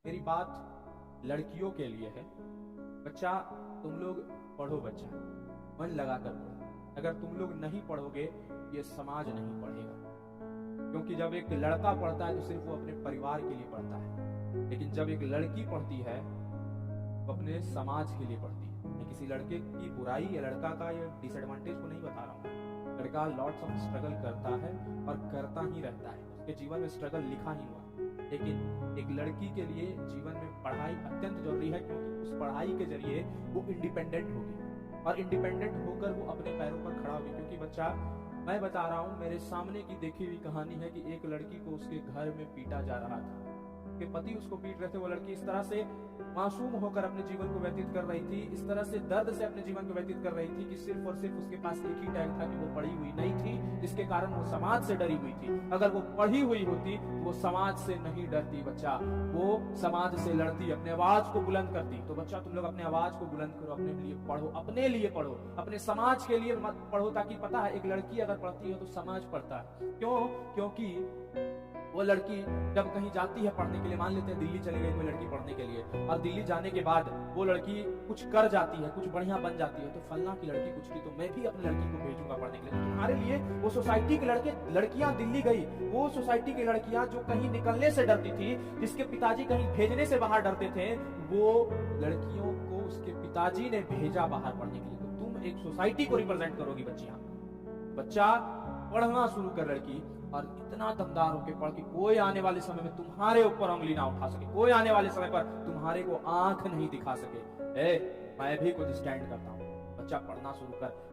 मेरी बात लड़कियों के लिए है। बच्चा, तुम लोग पढ़ो, बच्चा मन लगा कर पढ़ो। अगर तुम लोग नहीं पढ़ोगे ये समाज नहीं पढ़ेगा, क्योंकि जब एक लड़का पढ़ता है तो सिर्फ वो अपने परिवार के लिए पढ़ता है, लेकिन जब एक लड़की पढ़ती है वो अपने समाज के लिए पढ़ती है। मैं किसी लड़के की बुराई या लड़का का या डिसएडवांटेज को नहीं बता रहा हूँ। लड़का लॉट्स ऑफ स्ट्रगल करता है और करता ही रहता है, उसके जीवन में स्ट्रगल लिखा ही हुआ, लेकिन एक लड़की के लिए जीवन में पढ़ाई अत्यंत जरूरी है, क्योंकि उस पढ़ाई के जरिए वो इंडिपेंडेंट होगी और इंडिपेंडेंट होकर वो अपने पैरों पर खड़ा होगी। क्योंकि बच्चा, मैं बता रहा हूँ, मेरे सामने की देखी हुई कहानी है कि एक लड़की को उसके घर में पीटा जा रहा था, उसके पति उसको पीट रहे थे। वो लड़की इस तरह से मासूम होकर अपने जीवन को व्यतीत कर रही थी, इस तरह से दर्द से अपने जीवन को व्यतीत कर रही थी कि सिर्फ और सिर्फ उसके पास एक ही टैग था कि वो पढ़ी हुई नहीं थी, जिसके कारण वो समाज से डरी हुई थी। अगर वो पढ़ी हुई होती तो वो समाज से नहीं डरती बच्चा, वो समाज से लड़ती, अपने आवाज को बुलंद करती। तो बच्चा, तुम लोग अपने आवाज को बुलंद करो, अपने लिए पढ़ो, अपने लिए पढ़ो, अपने समाज के लिए मत पढ़ो। ताकि पता है, एक लड़की अगर पढ़ती है तो समाज पढ़ता है। क्यों? क्योंकि वो लड़की जब कहीं जाती है पढ़ने के लिए, मान लेते हैं दिल्ली चली गई कोई लड़की पढ़ने के लिए, और दिल्ली जाने के बाद वो लड़की कुछ कर जाती है, कुछ बढ़िया बन जाती है, तो फलना की लड़की कुछ की, तो मैं भी अपनी लड़की को भेजूंगा पढ़ने के लिए। तो तुम्हारे लिए वो सोसाइटी के लड़कियां दिल्ली गई, वो सोसाइटी की लड़कियां जो कहीं निकलने से डरती थी, जिसके पिताजी कहीं भेजने से बाहर डरते थे, वो लड़कियों को उसके पिताजी ने भेजा बाहर पढ़ने के लिए। तो तुम एक सोसाइटी को रिप्रेजेंट करोगी बच्चियां। बच्चा, पढ़ना शुरू कर लड़की, और इतना दमदार होकर पढ़ कि कोई आने वाले समय में तुम्हारे ऊपर उंगली ना उठा सके, कोई आने वाले समय पर तुम्हारे को आंख नहीं दिखा सके। मैं भी कुछ स्टैंड करता हूँ। बच्चा, पढ़ना शुरू कर,